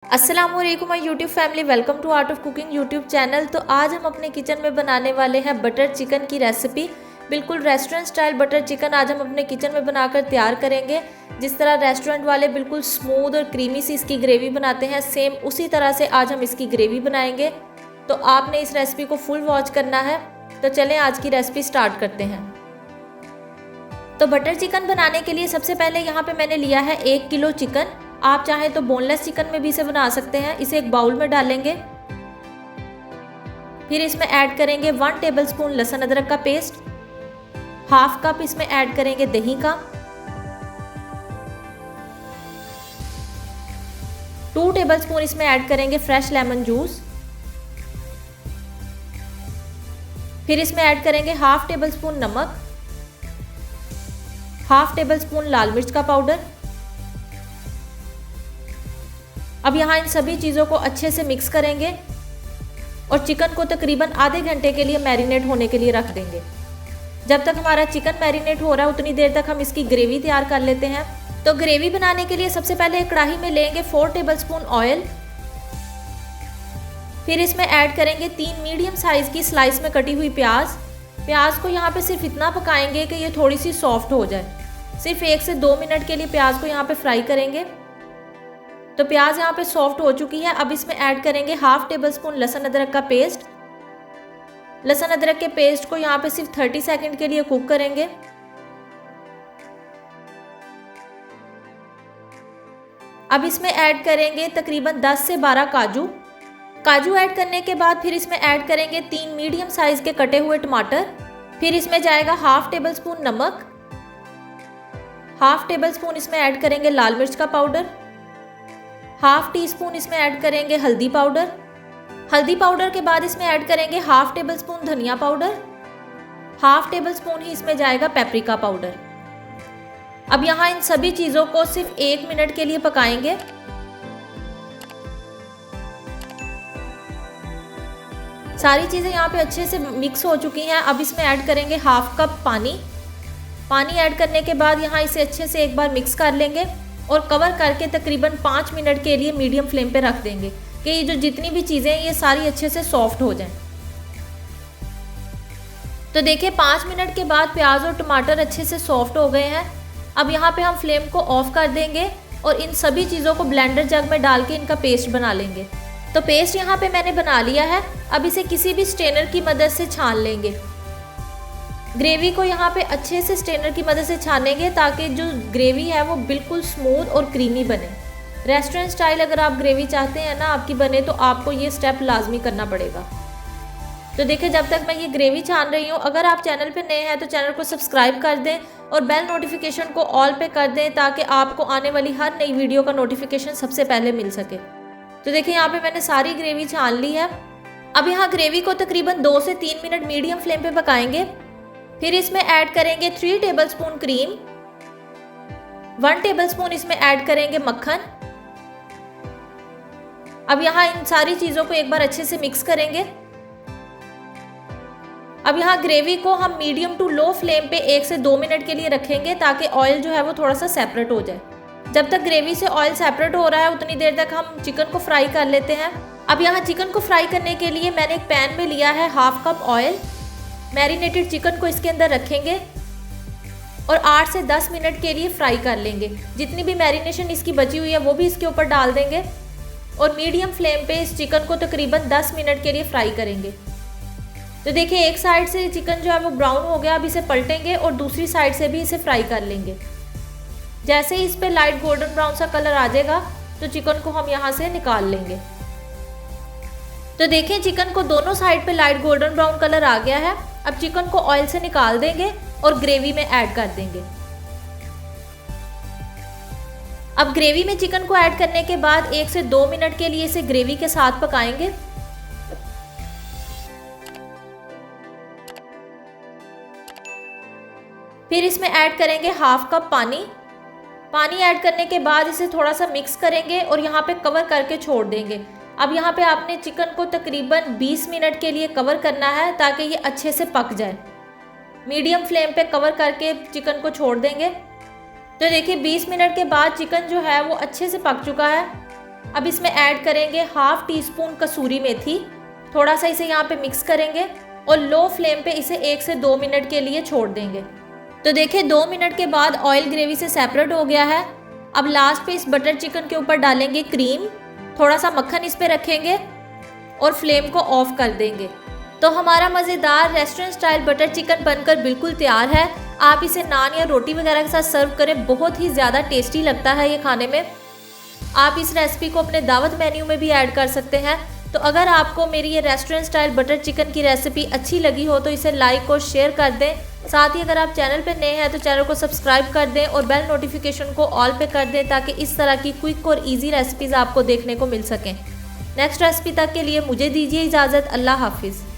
अस्सलाम वालेकुम my YouTube family, welcome to art of cooking YouTube channel. तो आज हम अपने किचन में बनाने वाले हैं बटर चिकन की रेसिपी। बिल्कुल रेस्टोरेंट स्टाइल बटर चिकन आज हम अपने किचन में बनाकर तैयार करेंगे। जिस तरह रेस्टोरेंट वाले बिल्कुल स्मूथ और क्रीमी सी इसकी ग्रेवी बनाते हैं, सेम उसी तरह से आज हम इसकी ग्रेवी बनाएंगे। तो आपने इस रेसिपी को फुल वॉच करना है। तो चलें आज की रेसिपी स्टार्ट करते हैं। तो बटर चिकन बनाने के लिए सबसे पहले यहाँ पे मैंने लिया है 1 किलो चिकन। आप चाहें तो बोनलेस चिकन में भी इसे बना सकते हैं। इसे एक बाउल में डालेंगे। फिर इसमें ऐड करेंगे 1 टेबलस्पून लहसुन अदरक का पेस्ट, हाफ कप इसमें ऐड करेंगे दही का, 2 टेबलस्पून इसमें ऐड करेंगे फ्रेश लेमन जूस। फिर इसमें ऐड करेंगे हाफ टेबलस्पून नमक, हाफ टेबलस्पून लाल मिर्च का पाउडर। अब यहाँ इन सभी चीज़ों को अच्छे से मिक्स करेंगे और चिकन को तकरीबन आधे घंटे के लिए मैरिनेट होने के लिए रख देंगे। जब तक हमारा चिकन मैरिनेट हो रहा है उतनी देर तक हम इसकी ग्रेवी तैयार कर लेते हैं। तो ग्रेवी बनाने के लिए सबसे पहले एक कढ़ाई में लेंगे 4 टेबलस्पून ऑयल। फिर इसमें ऐड करेंगे 3 मीडियम साइज़ की स्लाइस में कटी हुई प्याज को यहाँ पे सिर्फ इतना पकाएंगे कि ये थोड़ी सी सॉफ्ट हो जाए। सिर्फ 1 से 2 मिनट के लिए प्याज को यहाँ पे फ्राई करेंगे। तो प्याज यहाँ पे सॉफ्ट हो चुकी है। अब इसमें ऐड करेंगे हाफ टेबलस्पून लहसुन अदरक का पेस्ट। लहसुन अदरक के पेस्ट को यहाँ पे सिर्फ 30 सेकंड के लिए कुक करेंगे। अब इसमें ऐड करेंगे तकरीबन 10 से 12 काजू ऐड करने के बाद फिर इसमें ऐड करेंगे 3 मीडियम साइज के कटे हुए टमाटर। फिर इसमें जाएगा हाफ टेबलस्पून नमक, हाफ टेबलस्पून इसमें ऐड करेंगे लाल मिर्च का पाउडर, हाफ टी स्पून इसमें ऐड करेंगे हल्दी पाउडर के बाद इसमें ऐड करेंगे हाफ टेबलस्पून धनिया पाउडर, हाफ टेबलस्पून ही इसमें जाएगा पेपरिका पाउडर। अब यहाँ इन सभी चीज़ों को सिर्फ 1 मिनट के लिए पकाएंगे। सारी चीज़ें यहाँ पे अच्छे से मिक्स हो चुकी हैं। अब इसमें ऐड करेंगे हाफ कप पानी ऐड करने के बाद यहाँ इसे अच्छे से एक बार मिक्स कर लेंगे और कवर करके तकरीबन 5 मिनट के लिए मीडियम फ्लेम पे रख देंगे कि ये जो जितनी भी चीज़ें हैं ये सारी अच्छे से सॉफ्ट हो जाएं। तो देखिए 5 मिनट के बाद प्याज और टमाटर अच्छे से सॉफ्ट हो गए हैं। अब यहाँ पे हम फ्लेम को ऑफ कर देंगे और इन सभी चीज़ों को ब्लेंडर जग में डाल के इनका पेस्ट बना लेंगे। तो पेस्ट यहाँ पे मैंने बना लिया है। अब इसे किसी भी स्ट्रेनर की मदद से छान लेंगे। ग्रेवी को यहाँ पे अच्छे से स्ट्रेनर की मदद से छानेंगे ताकि जो ग्रेवी है वो बिल्कुल स्मूथ और क्रीमी बने। रेस्टोरेंट स्टाइल अगर आप ग्रेवी चाहते हैं ना आपकी बने तो आपको ये स्टेप लाजमी करना पड़ेगा। तो देखिए जब तक मैं ये ग्रेवी छान रही हूँ, अगर आप चैनल पे नए हैं तो चैनल को सब्सक्राइब कर दें और बेल नोटिफिकेशन को ऑल पे कर दें ताकि आपको आने वाली हर नई वीडियो का नोटिफिकेशन सबसे पहले मिल सके। तो देखिए यहाँ पे मैंने सारी ग्रेवी छान ली है। अब यहाँ ग्रेवी को तकरीबन 2 से 3 मिनट मीडियम फ्लेम पे पकाएंगे। फिर इसमें ऐड करेंगे 3 टेबलस्पून क्रीम, 1 टेबलस्पून इसमें ऐड करेंगे मक्खन। अब यहाँ इन सारी चीज़ों को एक बार अच्छे से मिक्स करेंगे। अब यहाँ ग्रेवी को हम मीडियम टू लो फ्लेम पे 1 से 2 मिनट के लिए रखेंगे ताकि ऑयल जो है वो थोड़ा सा सेपरेट हो जाए। जब तक ग्रेवी से ऑयल सेपरेट हो रहा है उतनी देर तक हम चिकन को फ्राई कर लेते हैं। अब यहाँ चिकन को फ्राई करने के लिए मैंने एक पैन में लिया है half cup oil. Marinated chicken को इसके अंदर रखेंगे और 8 से 10 मिनट के लिए फ्राई कर लेंगे। जितनी भी मैरिनेशन इसकी बची हुई है वो भी इसके ऊपर डाल देंगे और मीडियम फ्लेम पे इस चिकन को तकरीबन 10 मिनट के लिए फ्राई करेंगे। तो देखिए एक साइड से चिकन जो है वो ब्राउन हो गया। अब इसे पलटेंगे और दूसरी साइड से भी इसे फ्राई कर लेंगे। जैसे ही इस पर लाइट गोल्डन ब्राउन सा कलर आ जाएगा तो चिकन को हम यहाँ से निकाल लेंगे। तो देखिए चिकन को दोनों साइड पे लाइट गोल्डन ब्राउन कलर आ गया है। अब चिकन को ऑयल से निकाल देंगे और ग्रेवी में ऐड कर देंगे। अब ग्रेवी में चिकन को ऐड करने के बाद 1 से 2 मिनट के लिए इसे ग्रेवी के साथ पकाएंगे। फिर इसमें ऐड करेंगे हाफ कप पानी ऐड करने के बाद इसे थोड़ा सा मिक्स करेंगे और यहाँ पे कवर करके छोड़ देंगे। अब यहाँ पे आपने चिकन को तकरीबन 20 मिनट के लिए कवर करना है ताकि ये अच्छे से पक जाए। मीडियम फ्लेम पे कवर करके चिकन को छोड़ देंगे। तो देखिए 20 मिनट के बाद चिकन जो है वो अच्छे से पक चुका है। अब इसमें ऐड करेंगे हाफ टी स्पून कसूरी मेथी। थोड़ा सा इसे यहाँ पे मिक्स करेंगे और लो फ्लेम पे इसे 1 से 2 मिनट के लिए छोड़ देंगे। तो देखिए 2 मिनट के बाद ऑयल ग्रेवी से सेपरेट हो गया है। अब लास्ट पे इस बटर चिकन के ऊपर डालेंगे क्रीम, थोड़ा सा मक्खन इस पे रखेंगे और फ्लेम को ऑफ कर देंगे। तो हमारा मज़ेदार रेस्टोरेंट स्टाइल बटर चिकन बनकर बिल्कुल तैयार है। आप इसे नान या रोटी वगैरह के साथ सर्व करें, बहुत ही ज़्यादा टेस्टी लगता है ये खाने में। आप इस रेसिपी को अपने दावत मेन्यू में भी ऐड कर सकते हैं। तो अगर आपको मेरी ये रेस्टोरेंट स्टाइल बटर चिकन की रेसिपी अच्छी लगी हो तो इसे लाइक और शेयर कर दें। साथ ही अगर आप चैनल पर नए हैं तो चैनल को सब्सक्राइब कर दें और बेल नोटिफिकेशन को ऑल पे कर दें ताकि इस तरह की क्विक और ईजी रेसिपीज़ आपको देखने को मिल सकें। नेक्स्ट रेसिपी तक के लिए मुझे दीजिए इजाज़त। अल्लाह हाफिज़।